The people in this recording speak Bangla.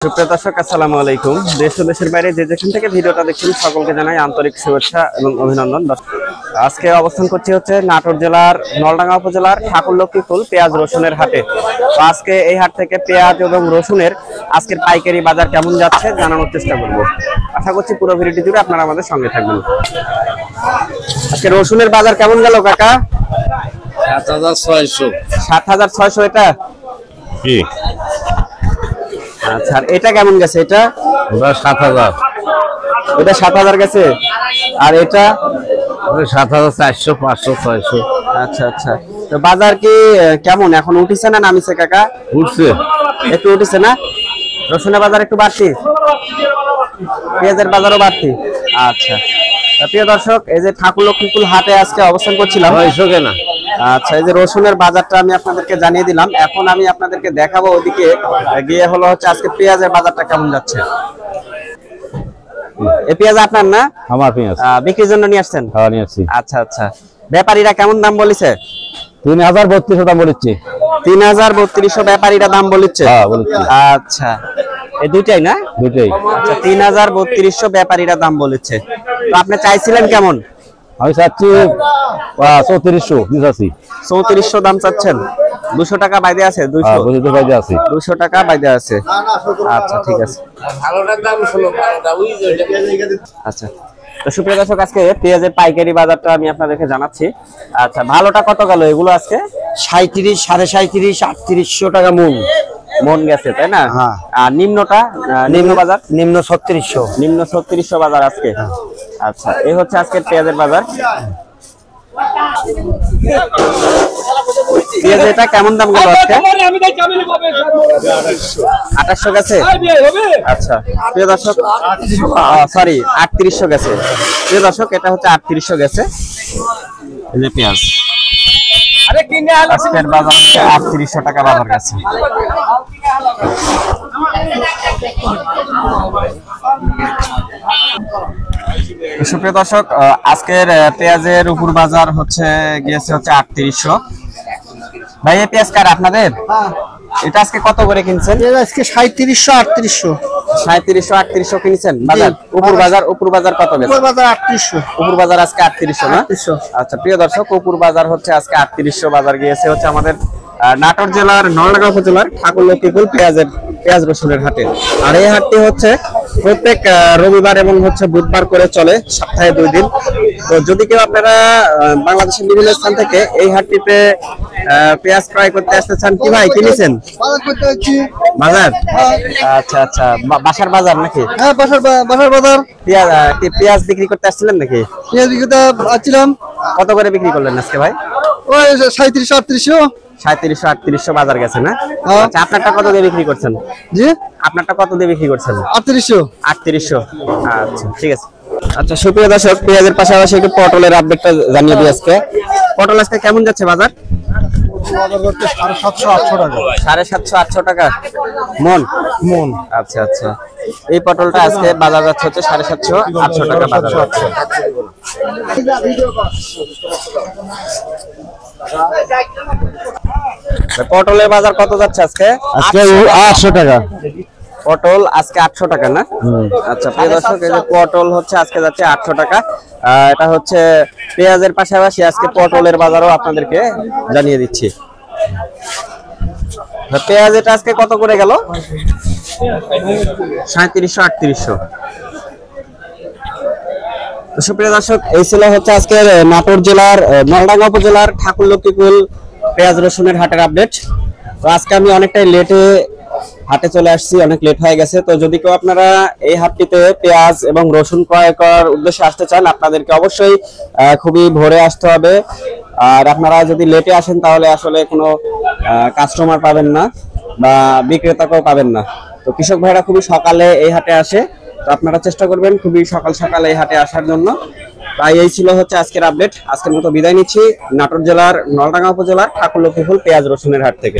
সুপ্রিয় দর্শক, আসসালামু আলাইকুম। দেশ ও দেশের বাইরে যে যেখান থেকে ভিডিওটা দেখছেন সকলকে জানাই আন্তরিক শুভেচ্ছা এবং অভিনন্দন। আজকে অবস্থান করছি হচ্ছে নাটোর জেলার নলডাঙ্গা উপজেলার ঠাকুরলক্ষ্মীপুর পেঁয়াজ রসুনের হাটে। তো আজকে এই হাট থেকে পেঁয়াজ এবং রসুনের আজকের পাইকারি বাজার কেমন যাচ্ছে জানানোর চেষ্টা করব। আশা করছি পুরো ভিডিওটি জুড়ে আপনারা আমাদের সঙ্গে থাকবেন। আজকে রসুনের বাজার কেমন গেল কাকা? ৭,৬০০। ৭,৬০০ এটা কি? আচ্ছা, আর এটা কেমন গেছে? এটা ৭,০০০। এটা ৭,০০০ গেছে। আর এটা ৭,৪০০, ৫০০, ৬০০। আচ্ছা আচ্ছা, তো বাজার কি কেমন এখন, উঠিছে না নামিছে কাকা? উঠছে, একটু উঠিছে না? রসুনের বাজার একটু বাড়তি, পেঁয়াজের বাজারও বাড়তি। আচ্ছা, প্রিয় দর্শক, এই যে ঠাকুরলক্ষ্মীপুর হাটে আজকে অবস্থান করছিলাম। কেনা। আচ্ছা, এই যে রসুনের বাজারটা আমি আপনাদেরকে জানিয়ে দিলাম। এখন আমি আপনাদেরকে দেখাবো ওদিকে গিয়ে হলো হচ্ছে আজকে পেঁয়াজের বাজারটা কেমন যাচ্ছে। এই পেঁয়াজ আপনার না? আমার পেঁয়াজ বিক্রির জন্য নিয়ে আসছেন? খাওয়া নিয়ে আসছি। আচ্ছা আচ্ছা, ব্যাপারীরা কেমন দাম বলেছে? ৩,৩২০০ দাম বলেছে। ৩,৩২০০ ব্যাপারীরা দাম বলেছে। আচ্ছা, এই দুইটাই না? দুইটাই। আচ্ছা, ৩,৩২০০ ব্যাপারীরা দাম বলেছে। তো আপনি চাইছিলেন কেমন? আমি চাচ্ছি ৩৪০০। ৩৪০০ দাম চাচ্ছেন। ২০০ টাকা বাইরে আছে। ২০০ টাকা বাইরে আছে। আচ্ছা, ঠিক আছে। আচ্ছা, তো সুপ্রিয় দর্শক, আজকে পেঁয়াজের পাইকারি বাজারটা আমি আপনাদেরকে জানাচ্ছি। আচ্ছা, ভালোটা কত গেল এগুলো আজকে? ৩৭, ৩৭৫, ৩৮০০ টাকা মন গেছে, তাই না? হ্যাঁ। আর নিম্নটা, নিম্ন বাজার? নিম্ন ৩৬০০। নিম্ন ৩৬০০ বাজার আজকে। আচ্ছা, এই হচ্ছে আজকের পেঁয়াজের বাজার। পেঁয়াজ এটা কেমন দাম গেল আজকে? ২৮০০ গেছে। আচ্ছা, প্রিয় দর্শক, সরি ৩৮০০ গেছে। প্রিয় দর্শক, এটা হচ্ছে ৩৮০০ গেছে এই যে পেঁয়াজ। আজকের বাজার হচ্ছে ৩৮০০ টাকা বাজার গেছে। সুপ্রিয় দর্শক, আজকের পেঁয়াজের উপর বাজার হচ্ছে গিয়েছে হচ্ছে ৩৮০০। ভাই, এই পেঁয়াজ কার আপনাদের? এটা আজকে কত করে কিনছেন? আজকে ৩৭০০, ৩৮০০। ৩৭০০, ৩৮০০ কিনছেন বাজার। উপর বাজার কত গেছে? উপর বাজার ৩৮০০। উপর বাজার আজকে ৩৮০০ না? আচ্ছা, প্রিয় দর্শক, উপর বাজার হচ্ছে আজকে ৩৮০০ বাজার গিয়েছে হচ্ছে আমাদের নাটোর জেলার নলডাঙ্গা উপজেলার ঠাকুরলক্ষ্মীপুর পেঁয়াজ রসুনের হাটে। আর এই হাটটি হচ্ছে প্রত্যেক রবিবার এবং হচ্ছে বুধবার করে চলে, সপ্তাহে 2 দিন। তো যদি কেউ আপনারা বাংলাদেশের বিভিন্ন স্থান থেকে এই হাটটিতে পেঁয়াজ ক্রয় করতে আসতে চান, কি ভাই কিনেছেন বাজার? আচ্ছা আচ্ছা, বাসার বাজার নাকি? হ্যাঁ, বাসার বাজার। পেঁয়াজ বিক্রি করতে আসছিলেন নাকি? পেঁয়াজ বিক্রি করতে আসছিলাম। কত করে বিক্রি করলেন আজকে ভাই? ওই ৩৭০০, ৩৮০০। ৩৭০০, ৩৮০০ বাজার গেছে না? আচ্ছা, আপনারটা কত দিয়ে বিক্রি করছেন? জি, আপনারটা কত দিয়ে বিক্রি করছেন? ৩৮০০। ৩৮০০। আচ্ছা, ঠিক আছে। আচ্ছা, সুপ্রিয় দর্শক, পেঁয়াজের পাশাপাশি একটু পটলের আপডেটটা জানিয়ে দিই আজকে। পটল আজকে কেমন যাচ্ছে বাজার? ৭৫০-৮০০ টাকা মন। আচ্ছা আচ্ছা, এই পটলটা আজকে বাজার যাচ্ছে হচ্ছে ৭৫০-৮০০ টাকা বাজার যাচ্ছে। পটলের বাজার কত যাচ্ছে আজকে? ৮০০ টাকা পটল আজকে ৮০০ টাকা না? আচ্ছা, প্রিয় দর্শক, এই যে পটল হচ্ছে আজকে যাচ্ছে ৮০০ টাকা। এটা হচ্ছে পেঁয়াজের পাশাপাশি আজকে পটলের বাজারও আপনাদেরকে জানিয়ে দিচ্ছি। পেঁয়াজ এটা আজকে কত করে গেল? ৩৭০০-৩৮০০। সুপ্রিয় দর্শক, এই ছিল হচ্ছে আজকের নাটোর জেলার নলডাঙ্গা উপজেলার ঠাকুরলক্ষ্মীপুর পেঁয়াজ রসুনের হাটের আপডেট। তো আজকে আমি অনেকটাই লেটে হাটে চলে আসছি, অনেক লেট হয়ে গেছে। তো যদি কেউ আপনারা এই হাটটিতে পেঁয়াজ এবং রসুন ক্রয় করার উদ্দেশ্যে আসতে চান, আপনাদেরকে অবশ্যই খুবই ভোরে আসতে হবে। আর আপনারা যদি লেটে আসেন তাহলে আসলে কোনো কাস্টমার পাবেন না বা বিক্রেতাকেও পাবেন না। তো কৃষক ভাইরা খুবই সকালে এই হাটে আসে, তো আপনারা চেষ্টা করবেন খুবই সকাল সকাল এই হাটে আসার জন্য। তাই এই ছিল হচ্ছে আজকের আপডেট। আজকের মতো বিদায় নিচ্ছি নাটোর জেলার নলডাঙ্গা উপজেলার ঠাকুরলক্ষ্মীপুর পেঁয়াজ রসুনের হাট থেকে।